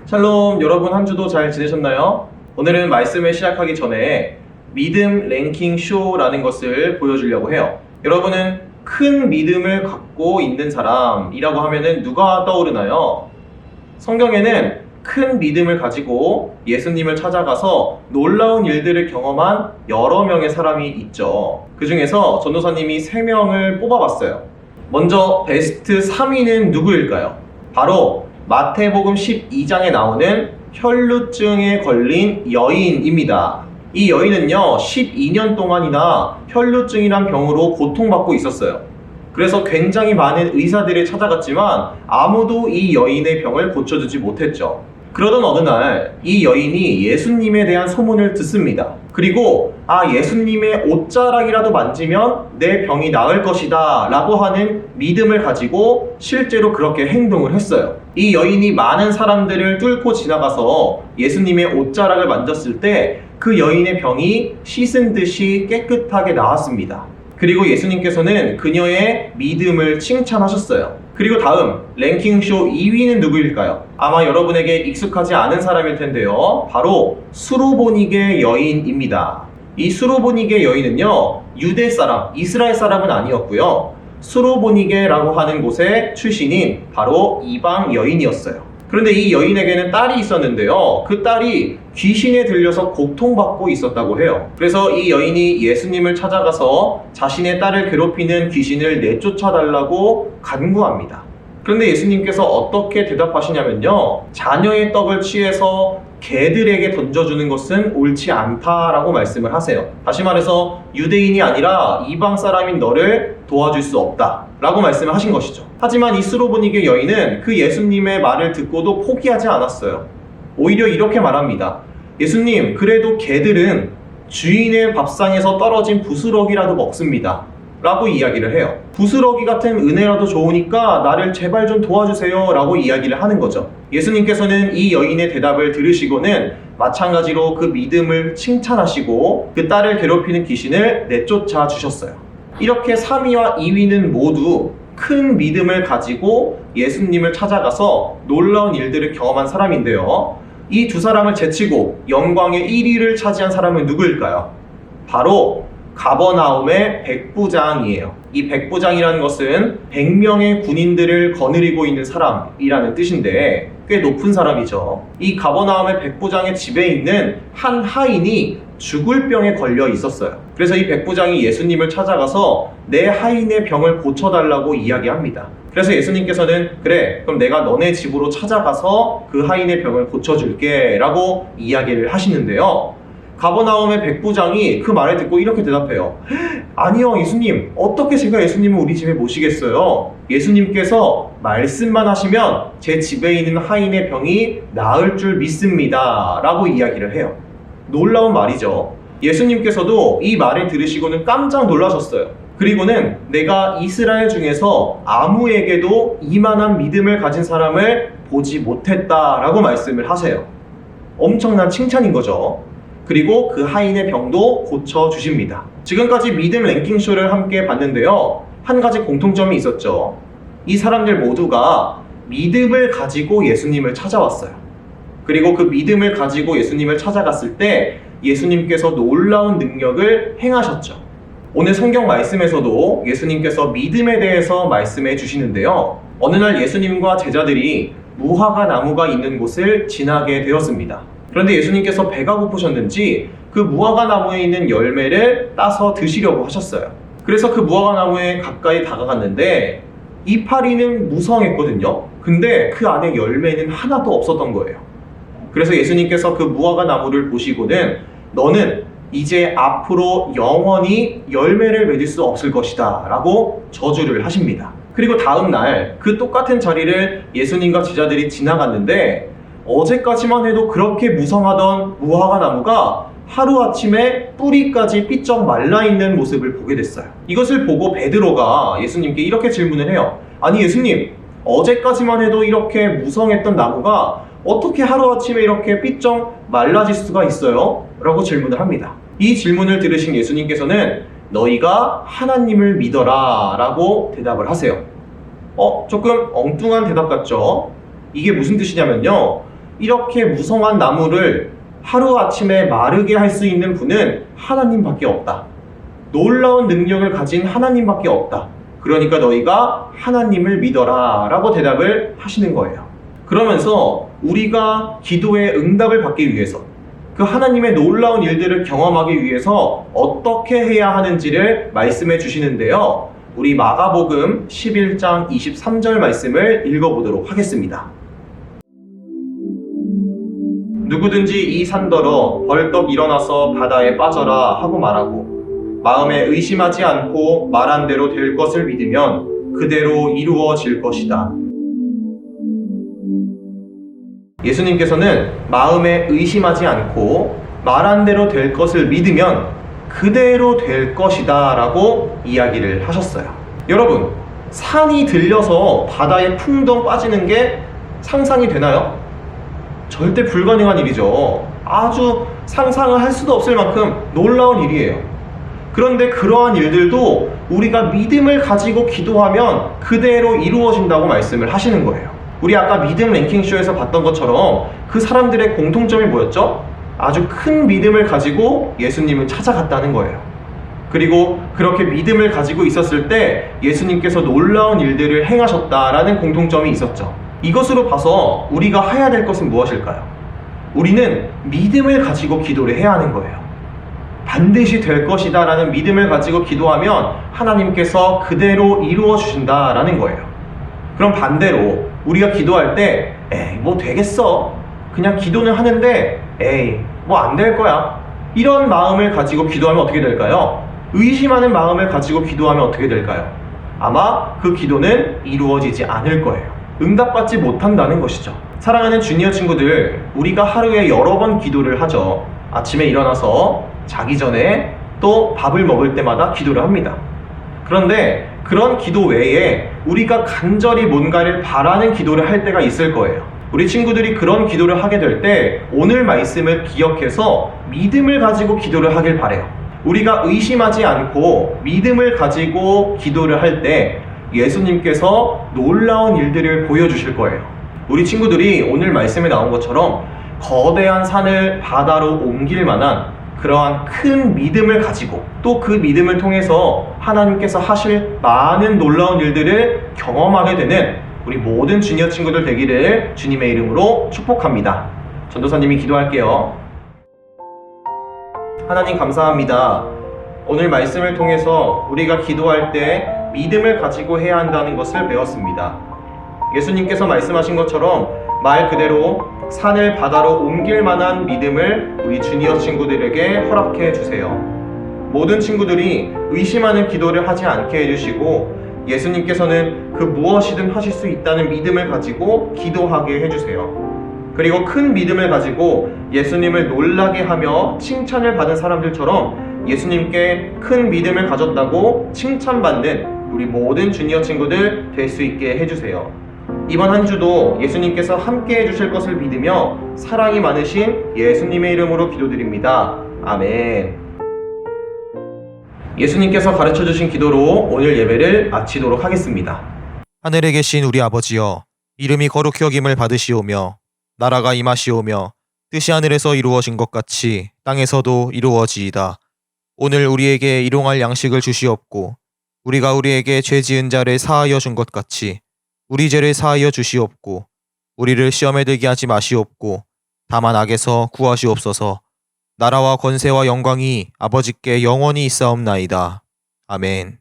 샬롬, 여러분 한 주도 잘 지내셨나요? 오늘은 말씀을 시작하기 전에 믿음 랭킹 쇼라는 것을 보여주려고 해요. 여러분은 큰 믿음을 갖고 있는 사람이라고 하면은 누가 떠오르나요? 성경에는 큰 믿음을 가지고 예수님을 찾아가서 놀라운 일들을 경험한 여러 명의 사람이 있죠. 그 중에서 전도사님이 3명을 뽑아봤어요. 먼저 베스트 3위는 누구일까요? 바로 마태복음 12장에 나오는 혈루증에 걸린 여인입니다. 이 여인은요, 12년 동안이나 혈루증이란 병으로 고통받고 있었어요. 그래서 굉장히 많은 의사들을 찾아갔지만 아무도 이 여인의 병을 고쳐주지 못했죠. 그러던 어느 날 이 여인이 예수님에 대한 소문을 듣습니다. 그리고 예수님의 옷자락이라도 만지면 내 병이 나을 것이다 라고 하는 믿음을 가지고 실제로 그렇게 행동을 했어요. 이 여인이 많은 사람들을 뚫고 지나가서 예수님의 옷자락을 만졌을 때 그 여인의 병이 씻은 듯이 깨끗하게 나았습니다. 그리고 예수님께서는 그녀의 믿음을 칭찬하셨어요. 그리고 다음 랭킹쇼 2위는 누구일까요? 아마 여러분에게 익숙하지 않은 사람일 텐데요. 바로 수로보니게 여인입니다. 이 수로보니게 여인은요, 유대 사람, 이스라엘 사람은 아니었고요. 수로보니게라고 하는 곳의 출신인 바로 이방 여인이었어요. 그런데 이 여인에게는 딸이 있었는데요. 그 딸이 귀신에 들려서 고통받고 있었다고 해요. 그래서 이 여인이 예수님을 찾아가서 자신의 딸을 괴롭히는 귀신을 내쫓아달라고 간구합니다. 그런데 예수님께서 어떻게 대답하시냐면요, 자녀의 떡을 취해서 개들에게 던져주는 것은 옳지 않다라고 말씀을 하세요. 다시 말해서 유대인이 아니라 이방 사람인 너를 도와줄 수 없다 라고 말씀을 하신 것이죠. 하지만 이 수로보니게 여인은 그 예수님의 말을 듣고도 포기하지 않았어요. 오히려 이렇게 말합니다. 예수님, 그래도 개들은 주인의 밥상에서 떨어진 부스러기라도 먹습니다 라고 이야기를 해요. 부스러기 같은 은혜라도 좋으니까 나를 제발 좀 도와주세요 라고 이야기를 하는 거죠. 예수님께서는 이 여인의 대답을 들으시고는 마찬가지로 그 믿음을 칭찬하시고 그 딸을 괴롭히는 귀신을 내쫓아 주셨어요. 이렇게 3위와 2위는 모두 큰 믿음을 가지고 예수님을 찾아가서 놀라운 일들을 경험한 사람인데요. 이 두 사람을 제치고 영광의 1위를 차지한 사람은 누구일까요? 바로 가버나움의 백부장이에요. 이 백부장이라는 것은 100명의 군인들을 거느리고 있는 사람이라는 뜻인데 꽤 높은 사람이죠. 이 가버나움의 백부장의 집에 있는 한 하인이 죽을 병에 걸려 있었어요. 그래서 이 백부장이 예수님을 찾아가서 내 하인의 병을 고쳐달라고 이야기합니다. 그래서 예수님께서는 그래, 그럼 내가 너네 집으로 찾아가서 그 하인의 병을 고쳐줄게 라고 이야기를 하시는데요. 가버나움의 백부장이 그 말을 듣고 이렇게 대답해요. 아니요, 예수님, 어떻게 제가 예수님을 우리 집에 모시겠어요? 예수님께서 말씀만 하시면 제 집에 있는 하인의 병이 나을 줄 믿습니다 라고 이야기를 해요. 놀라운 말이죠. 예수님께서도 이 말을 들으시고는 깜짝 놀라셨어요. 그리고는 내가 이스라엘 중에서 아무에게도 이만한 믿음을 가진 사람을 보지 못했다라고 말씀을 하세요. 엄청난 칭찬인 거죠. 그리고 그 하인의 병도 고쳐주십니다. 지금까지 믿음 랭킹쇼를 함께 봤는데요. 한 가지 공통점이 있었죠. 이 사람들 모두가 믿음을 가지고 예수님을 찾아왔어요. 그리고 그 믿음을 가지고 예수님을 찾아갔을 때 예수님께서 놀라운 능력을 행하셨죠. 오늘 성경 말씀에서도 예수님께서 믿음에 대해서 말씀해 주시는데요. 어느 날 예수님과 제자들이 무화과 나무가 있는 곳을 지나게 되었습니다. 그런데 예수님께서 배가 고프셨는지 그 무화과 나무에 있는 열매를 따서 드시려고 하셨어요. 그래서 그 무화과 나무에 가까이 다가갔는데 이파리는 무성했거든요. 근데 그 안에 열매는 하나도 없었던 거예요. 그래서 예수님께서 그 무화과 나무를 보시고는 너는 이제 앞으로 영원히 열매를 맺을 수 없을 것이다 라고 저주를 하십니다. 그리고 다음 날 그 똑같은 자리를 예수님과 제자들이 지나갔는데 어제까지만 해도 그렇게 무성하던 무화과 나무가 하루아침에 뿌리까지 삐쩍 말라있는 모습을 보게 됐어요. 이것을 보고 베드로가 예수님께 이렇게 질문을 해요. 아니 예수님, 어제까지만 해도 이렇게 무성했던 나무가 어떻게 하루아침에 이렇게 삐쩍 말라질 수가 있어요? 라고 질문을 합니다. 이 질문을 들으신 예수님께서는 너희가 하나님을 믿어라 라고 대답을 하세요. 조금 엉뚱한 대답 같죠? 이게 무슨 뜻이냐면요, 이렇게 무성한 나무를 하루아침에 마르게 할 수 있는 분은 하나님밖에 없다. 놀라운 능력을 가진 하나님밖에 없다. 그러니까 너희가 하나님을 믿어라 라고 대답을 하시는 거예요. 그러면서 우리가 기도의 응답을 받기 위해서 그 하나님의 놀라운 일들을 경험하기 위해서 어떻게 해야 하는지를 말씀해 주시는데요. 우리 마가복음 11장 23절 말씀을 읽어보도록 하겠습니다. 누구든지 이 산더러 벌떡 일어나서 바다에 빠져라 하고 말하고 마음에 의심하지 않고 말한 대로 될 것을 믿으면 그대로 이루어질 것이다. 예수님께서는 마음에 의심하지 않고 말한 대로 될 것을 믿으면 그대로 될 것이다 라고 이야기를 하셨어요. 여러분, 산이 들려서 바다에 풍덩 빠지는 게 상상이 되나요? 절대 불가능한 일이죠. 아주 상상을 할 수도 없을 만큼 놀라운 일이에요. 그런데 그러한 일들도 우리가 믿음을 가지고 기도하면 그대로 이루어진다고 말씀을 하시는 거예요. 우리 아까 믿음 랭킹쇼에서 봤던 것처럼 그 사람들의 공통점이 뭐였죠? 아주 큰 믿음을 가지고 예수님을 찾아갔다는 거예요. 그리고 그렇게 믿음을 가지고 있었을 때 예수님께서 놀라운 일들을 행하셨다라는 공통점이 있었죠. 이것으로 봐서 우리가 해야 될 것은 무엇일까요? 우리는 믿음을 가지고 기도를 해야 하는 거예요. 반드시 될 것이다 라는 믿음을 가지고 기도하면 하나님께서 그대로 이루어 주신다라는 거예요. 그럼 반대로 우리가 기도할 때 에이 뭐 되겠어, 그냥 기도는 하는데 에이 뭐 안 될 거야, 이런 마음을 가지고 기도하면 어떻게 될까요? 의심하는 마음을 가지고 기도하면 어떻게 될까요? 아마 그 기도는 이루어지지 않을 거예요. 응답받지 못한다는 것이죠. 사랑하는 주니어 친구들, 우리가 하루에 여러 번 기도를 하죠. 아침에 일어나서 자기 전에 또 밥을 먹을 때마다 기도를 합니다. 그런데 그런 기도 외에 우리가 간절히 뭔가를 바라는 기도를 할 때가 있을 거예요. 우리 친구들이 그런 기도를 하게 될 때 오늘 말씀을 기억해서 믿음을 가지고 기도를 하길 바래요. 우리가 의심하지 않고 믿음을 가지고 기도를 할 때 예수님께서 놀라운 일들을 보여주실 거예요. 우리 친구들이 오늘 말씀에 나온 것처럼 거대한 산을 바다로 옮길 만한 그러한 큰 믿음을 가지고 또 그 믿음을 통해서 하나님께서 하실 많은 놀라운 일들을 경험하게 되는 우리 모든 주니어 친구들 되기를 주님의 이름으로 축복합니다. 전도사님이 기도할게요. 하나님 감사합니다. 오늘 말씀을 통해서 우리가 기도할 때 믿음을 가지고 해야 한다는 것을 배웠습니다. 예수님께서 말씀하신 것처럼 말 그대로 산을 바다로 옮길 만한 믿음을 우리 주니어 친구들에게 허락해 주세요. 모든 친구들이 의심하는 기도를 하지 않게 해주시고 예수님께서는 그 무엇이든 하실 수 있다는 믿음을 가지고 기도하게 해주세요. 그리고 큰 믿음을 가지고 예수님을 놀라게 하며 칭찬을 받은 사람들처럼 예수님께 큰 믿음을 가졌다고 칭찬받는 우리 모든 주니어 친구들 될 수 있게 해주세요. 이번 한 주도 예수님께서 함께 해주실 것을 믿으며 사랑이 많으신 예수님의 이름으로 기도드립니다. 아멘. 예수님께서 가르쳐주신 기도로 오늘 예배를 마치도록 하겠습니다. 하늘에 계신 우리 아버지여, 이름이 거룩히 여김을 받으시오며 나라가 임하시오며 뜻이 하늘에서 이루어진 것 같이 땅에서도 이루어지이다. 오늘 우리에게 일용할 양식을 주시옵고 우리가 우리에게 죄 지은 자를 사하여 준 것 같이 우리 죄를 사하여 주시옵고 우리를 시험에 들게 하지 마시옵고 다만 악에서 구하시옵소서. 나라와 권세와 영광이 아버지께 영원히 있사옵나이다. 아멘.